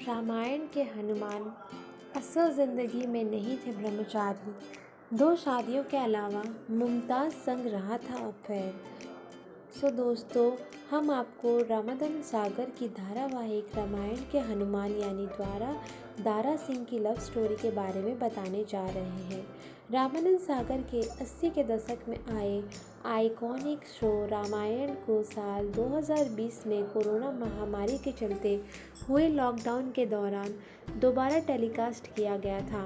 रामायण के हनुमान असल ज़िंदगी में नहीं थे ब्रह्मचारी। 2 शादियों के अलावा मुमताज़ संग रहा था अफेयर। दोस्तों, हम आपको रामानंद सागर की धारावाहिक रामायण के हनुमान यानी दारा सिंह की लव स्टोरी के बारे में बताने जा रहे हैं। रामानंद सागर के 80 के दशक में आए आइकॉनिक शो रामायण को साल 2020 में कोरोना महामारी के चलते हुए लॉकडाउन के दौरान दोबारा टेलीकास्ट किया गया था।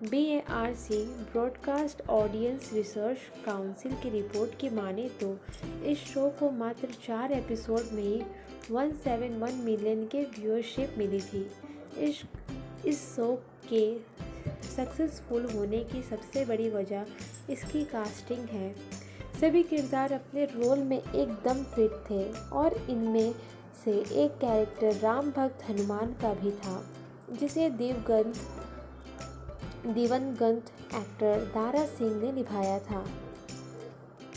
BARC broadcast audience research council की रिपोर्ट की माने तो इस शो को मात्र 4 एपिसोड में ही 171 मिलियन के व्यूअरशिप मिली थी। इस शो के सक्सेसफुल होने की सबसे बड़ी वजह इसकी कास्टिंग है। सभी किरदार अपने रोल में एकदम फिट थे और इनमें से एक कैरेक्टर राम भक्त हनुमान का भी था, जिसे दिवंगत एक्टर दारा सिंह ने निभाया था।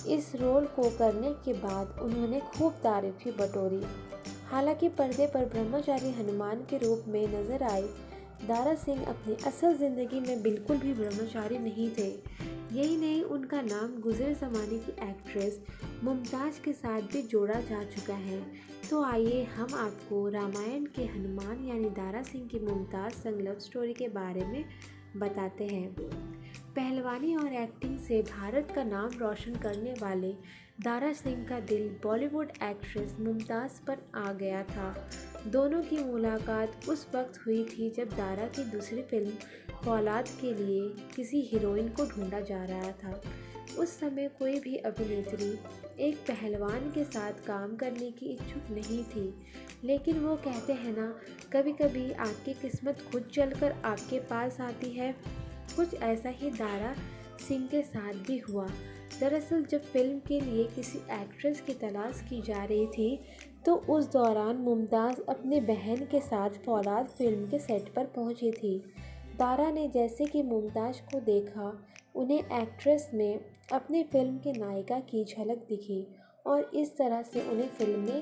इस रोल को करने के बाद उन्होंने खूब तारीफें बटोरी। हालांकि पर्दे पर ब्रह्मचारी हनुमान के रूप में नजर आए दारा सिंह अपनी असल ज़िंदगी में बिल्कुल भी ब्रह्मचारी नहीं थे। यही नहीं, उनका नाम गुज़रे ज़माने की एक्ट्रेस मुमताज़ के साथ भी जोड़ा जा चुका है। तो आइए हम आपको रामायण के हनुमान यानी दारा सिंह की मुमताज़ संग लव स्टोरी के बारे में बताते हैं। पहलवानी और एक्टिंग से भारत का नाम रोशन करने वाले दारा सिंह का दिल बॉलीवुड एक्ट्रेस मुमताज़ पर आ गया था। दोनों की मुलाकात उस वक्त हुई थी जब दारा की दूसरी फिल्म फौलाद के लिए किसी हीरोइन को ढूंढा जा रहा था। उस समय कोई भी अभिनेत्री एक पहलवान के साथ काम करने की इच्छुक नहीं थी, लेकिन वो कहते हैं ना, कभी कभी आपकी किस्मत खुद चलकर आपके पास आती है। कुछ ऐसा ही दारा सिंह के साथ भी हुआ। दरअसल जब फिल्म के लिए किसी एक्ट्रेस की तलाश की जा रही थी, तो उस दौरान मुमताज़ अपनी बहन के साथ फौलाद फिल्म के सेट पर पहुंची थी। दारा ने जैसे कि मुमताज़ को देखा, उन्हें एक्ट्रेस में अपनी फिल्म के नायिका की झलक दिखी और इस तरह से उन्हें फिल्म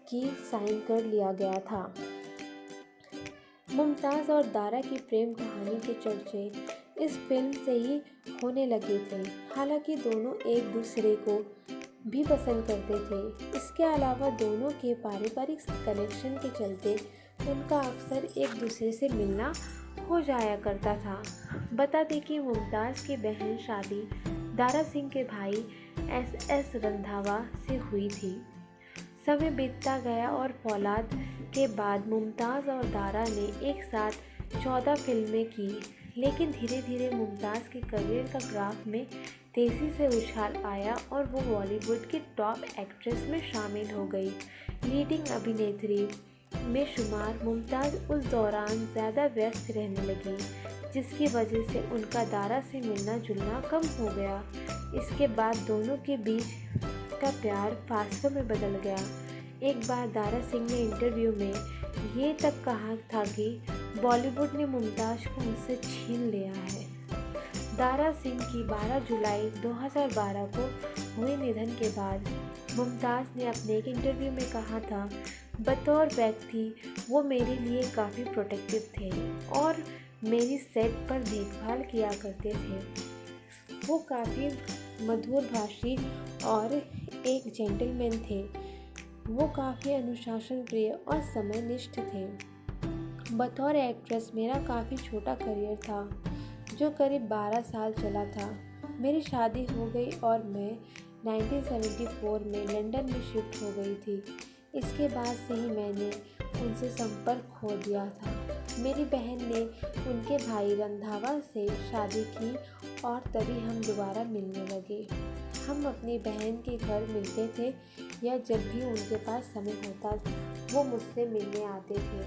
की साइन कर लिया गया था। मुमताज़ और दारा की प्रेम कहानी के चर्चे इस फिल्म से ही होने लगे थे। हालांकि दोनों एक दूसरे को भी पसंद करते थे। इसके अलावा दोनों के पारिवारिक कनेक्शन के चलते उनका अक्सर एक दूसरे से मिलना हो जाया करता था। बता दें कि मुमताज़ की बहन शादी दारा सिंह के भाई SS रंधावा से हुई थी। समय बीतता गया और फौलाद के बाद मुमताज़ और दारा ने एक साथ 14 फिल्में की, लेकिन धीरे धीरे मुमताज़ के करियर का ग्राफ में तेज़ी से उछाल आया और वो बॉलीवुड की टॉप एक्ट्रेस में शामिल हो गई। लीडिंग अभिनेत्री में शुमार मुमताज़ उस दौरान ज़्यादा व्यस्त रहने लगी, जिसकी वजह से उनका दारा से मिलना जुलना कम हो गया। इसके बाद दोनों के बीच का प्यार फासलों में बदल गया। एक बार दारा सिंह ने इंटरव्यू में ये तक कहा था कि बॉलीवुड ने मुमताज़ को मुझसे छीन लिया है। दारा सिंह की 12 जुलाई 2012 को हुए निधन के बाद मुमताज़ ने अपने एक इंटरव्यू में कहा था, बतौर व्यक्ति वो मेरे लिए काफ़ी प्रोटेक्टिव थे और मेरी सेट पर देखभाल किया करते थे। वो काफ़ी मधुर भाषी और एक जेंटलमैन थे। वो काफ़ी अनुशासन प्रिय और समयनिष्ठ थे। बतौर एक्ट्रेस मेरा काफ़ी छोटा करियर था, जो करीब 12 साल चला था। मेरी शादी हो गई और मैं 1974 में लंदन में शिफ्ट हो गई थी। इसके बाद से ही मैंने उनसे संपर्क खो दिया था। मेरी बहन ने उनके भाई रंधावा से शादी की और तभी हम दोबारा मिलने लगे। हम अपनी बहन के घर मिलते थे या जब भी उनके पास समय होता वो मुझसे मिलने आते थे।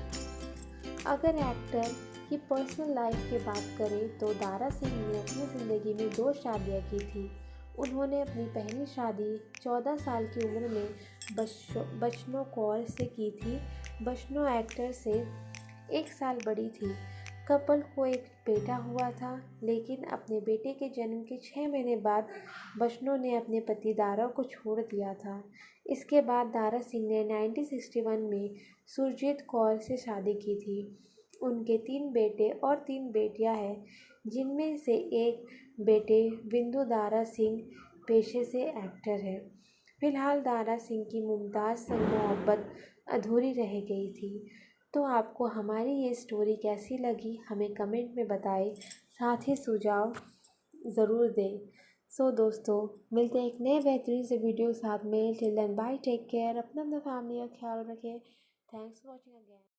अगर एक्टर की पर्सनल लाइफ की बात करें तो दारा सिंह ने अपनी ज़िंदगी में 2 शादियाँ की थी। उन्होंने अपनी पहली शादी 14 साल की उम्र में बचनों कौर से की थी। बचनों एक्टर से 1 साल बड़ी थी। कपल को एक बेटा हुआ था, लेकिन अपने बेटे के जन्म के 6 महीने बाद बच्चनों ने अपने पति दारा को छोड़ दिया था। इसके बाद दारा सिंह ने 1961 में सुरजीत कौर से शादी की थी। उनके 3 बेटे और 3 बेटियां हैं, जिनमें से एक बेटे विंदु दारा सिंह पेशे से एक्टर है। फिलहाल दारा सिंह की मुमताज़ संग मोहब्बत अधूरी रह गई थी। तो आपको हमारी ये स्टोरी कैसी लगी हमें कमेंट में बताएं, साथ ही सुझाव ज़रूर दें। सो दोस्तों, मिलते हैं एक नए बेहतरीन से वीडियो के साथ में। Till then bye, take care, अपना फैमिली का ख्याल रखें। Thanks for watching again.